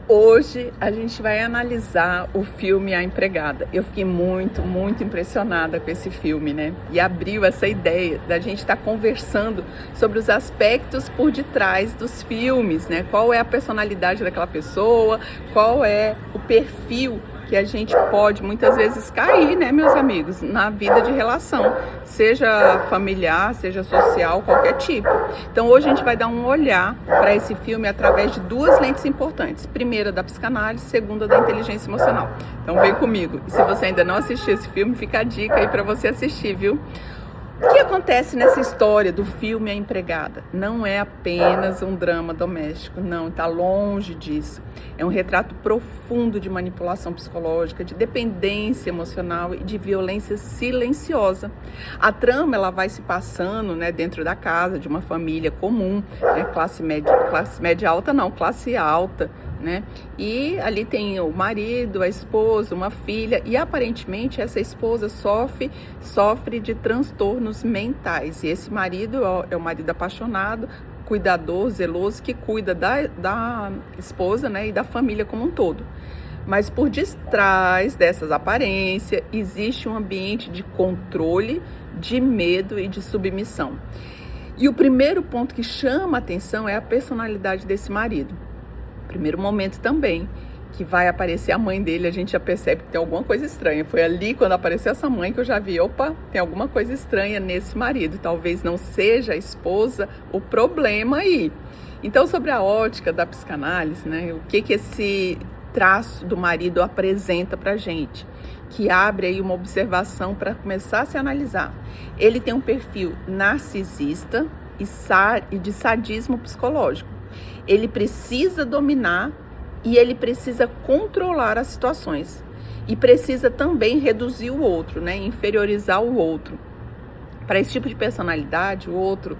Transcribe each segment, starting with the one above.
Hoje a gente vai analisar o filme A Empregada. Eu fiquei muito impressionada com esse filme, né? E abriu essa ideia da gente estar conversando sobre os aspectos por detrás dos filmes, né? Qual é a personalidade daquela pessoa, qual é o perfil que a gente pode muitas vezes cair, né, meus amigos, na vida de relação, seja familiar, seja social, qualquer tipo. Então hoje a gente vai dar um olhar para esse filme através de duas lentes importantes. Primeira da psicanálise, segunda da inteligência emocional. Então vem comigo. E se você ainda não assistiu esse filme, fica a dica aí para você assistir, viu? O que acontece nessa história do filme A Empregada? Não é apenas um drama doméstico, não, está longe disso. É um retrato profundo de manipulação psicológica, de dependência emocional e de violência silenciosa. A trama ela vai se passando, né, dentro da casa de uma família comum, né, classe média alta não, classe alta, né? E ali tem o marido, a esposa, uma filha, e aparentemente essa esposa sofre de transtornos mentais. E esse marido é o marido apaixonado, cuidador, zeloso, que cuida da esposa, né, e da família como um todo. Mas por detrás dessas aparências existe um ambiente de controle, de medo e de submissão. E o primeiro ponto que chama a atenção é a personalidade desse marido. Primeiro momento também, que vai aparecer a mãe dele, a gente já percebe que tem alguma coisa estranha. Foi ali quando apareceu essa mãe que eu já vi, opa, tem alguma coisa estranha nesse marido. Talvez não seja a esposa o problema aí. Então, sobre a ótica da psicanálise, né, o que esse traço do marido apresenta pra gente? Que abre aí uma observação para começar a se analisar. Ele tem um perfil narcisista e de sadismo psicológico. Ele precisa dominar e ele precisa controlar as situações. E precisa também reduzir o outro, né? Inferiorizar o outro. Para esse tipo de personalidade, o outro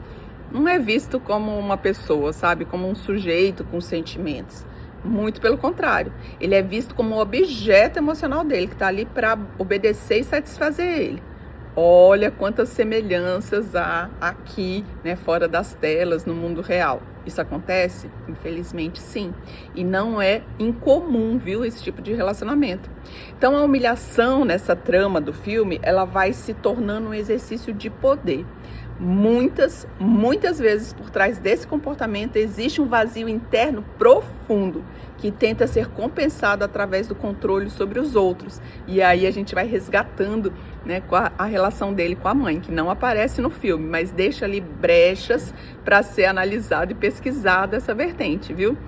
não é visto como uma pessoa, sabe? Como um sujeito com sentimentos. Muito pelo contrário. Ele é visto como um objeto emocional dele, que está ali para obedecer e satisfazer ele. Olha quantas semelhanças há aqui, né, fora das telas, no mundo real. Isso acontece? Infelizmente, sim. E não é incomum, viu, esse tipo de relacionamento. Então, a humilhação nessa trama do filme, ela vai se tornando um exercício de poder. Muitas vezes por trás desse comportamento existe um vazio interno profundo que tenta ser compensado através do controle sobre os outros. E aí a gente vai resgatando, né, com a relação dele com a mãe, que não aparece no filme, mas deixa ali brechas para ser analisada e pesquisada essa vertente, viu?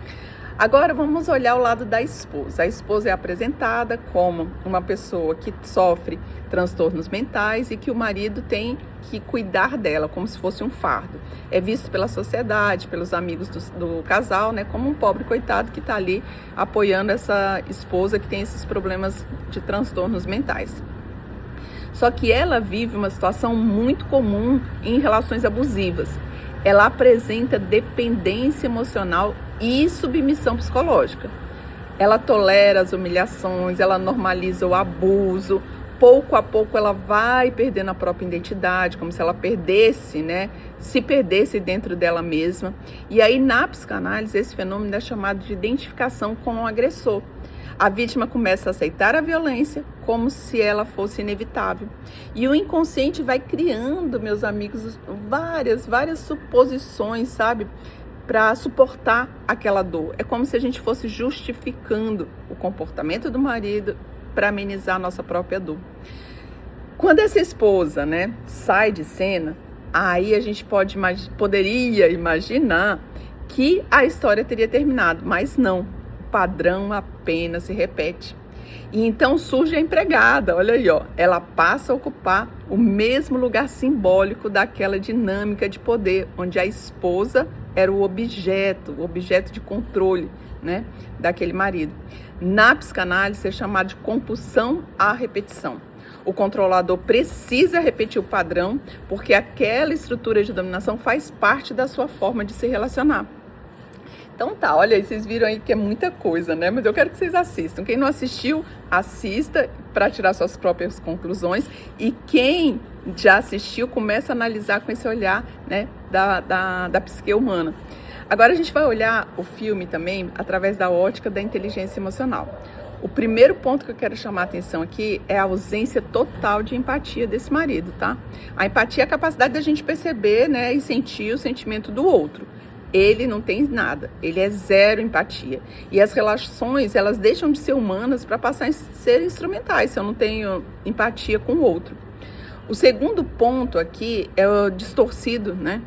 Agora vamos olhar o lado da esposa. A esposa é apresentada como uma pessoa que sofre transtornos mentais e que o marido tem que cuidar dela como se fosse um fardo. É visto pela sociedade, pelos amigos do casal, né, como um pobre coitado que está ali apoiando essa esposa que tem esses problemas de transtornos mentais. Só que ela vive uma situação muito comum em relações abusivas. Ela apresenta dependência emocional e submissão psicológica. Ela tolera as humilhações, ela normaliza o abuso. Pouco a pouco ela vai perdendo a própria identidade, como se ela perdesse, né? Se perdesse dentro dela mesma. E aí na psicanálise esse fenômeno é chamado de identificação com o agressor. A vítima começa a aceitar a violência como se ela fosse inevitável. E o inconsciente vai criando, meus amigos, várias suposições, sabe? Para suportar aquela dor. É como se a gente fosse justificando o comportamento do marido para amenizar a nossa própria dor. Quando essa esposa, né, sai de cena, aí a gente poderia imaginar que a história teria terminado, mas não. O padrão apenas se repete. E então surge a empregada, olha aí, ó, ela passa a ocupar o mesmo lugar simbólico daquela dinâmica de poder, onde a esposa era o objeto de controle, né, daquele marido. Na psicanálise é chamado de compulsão à repetição. O controlador precisa repetir o padrão porque aquela estrutura de dominação faz parte da sua forma de se relacionar. Então tá, olha aí, vocês viram aí que é muita coisa, né? Mas eu quero que vocês assistam. Quem não assistiu, assista para tirar suas próprias conclusões. E quem já assistiu, começa a analisar com esse olhar, né, da psique humana. Agora a gente vai olhar o filme também através da ótica da inteligência emocional. O primeiro ponto que eu quero chamar a atenção aqui é a ausência total de empatia desse marido, tá? A empatia é a capacidade da gente perceber, né, e sentir o sentimento do outro. Ele não tem nada, ele é zero empatia. E as relações, elas deixam de ser humanas para passar a ser instrumentais, se eu não tenho empatia com o outro. O segundo ponto aqui é o distorcido, né,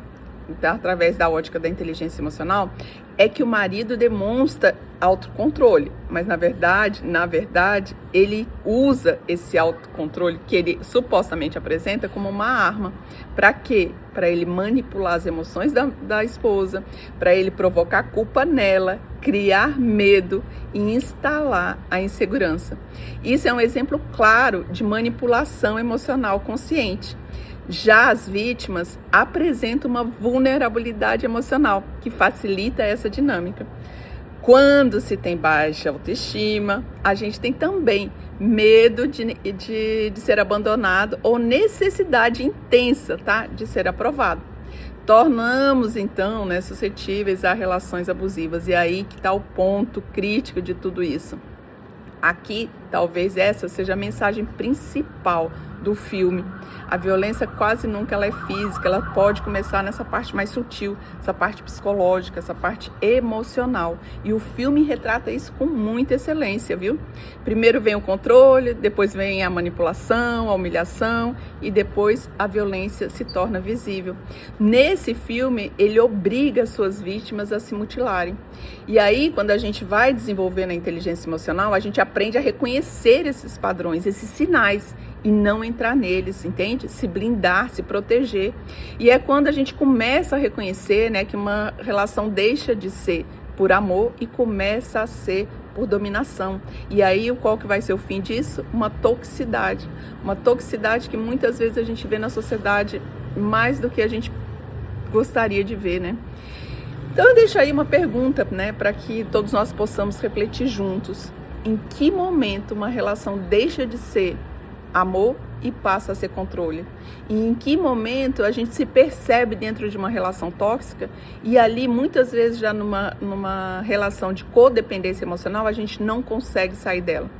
através da ótica da inteligência emocional, é que o marido demonstra autocontrole, mas na verdade, ele usa esse autocontrole que ele supostamente apresenta como uma arma. Para quê? Para ele manipular as emoções da esposa, para ele provocar culpa nela, criar medo e instalar a insegurança. Isso é um exemplo claro de manipulação emocional consciente. Já as vítimas apresentam uma vulnerabilidade emocional que facilita essa dinâmica. Quando se tem baixa autoestima, a gente tem também medo de ser abandonado ou necessidade intensa, tá, de ser aprovado. Tornamos, então, né, suscetíveis a relações abusivas. E aí que está o ponto crítico de tudo isso. Aqui, talvez essa seja a mensagem principal do filme. A violência quase nunca ela é física, ela pode começar nessa parte mais sutil, essa parte psicológica, essa parte emocional. E o filme retrata isso com muita excelência, viu? Primeiro vem o controle, depois vem a manipulação, a humilhação e depois a violência se torna visível. Nesse filme, ele obriga as suas vítimas a se mutilarem. E aí, quando a gente vai desenvolvendo a inteligência emocional, a gente aprende a reconhecer esses padrões, esses sinais e não entrar neles, entende? Se blindar, se proteger. E é quando a gente começa a reconhecer, né, que uma relação deixa de ser por amor e começa a ser por dominação. E aí, qual que vai ser o fim disso? Uma toxicidade. Uma toxicidade que muitas vezes a gente vê na sociedade mais do que a gente gostaria de ver, né? Então eu deixo aí uma pergunta, né, para que todos nós possamos refletir juntos. Em que momento uma relação deixa de ser amor e passa a ser controle? E em que momento a gente se percebe dentro de uma relação tóxica e ali muitas vezes já numa relação de codependência emocional a gente não consegue sair dela?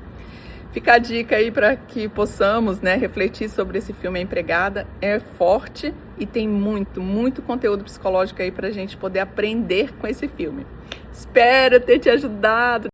Fica a dica aí para que possamos, né, refletir sobre esse filme A Empregada. É forte e tem muito conteúdo psicológico aí para a gente poder aprender com esse filme. Espero ter te ajudado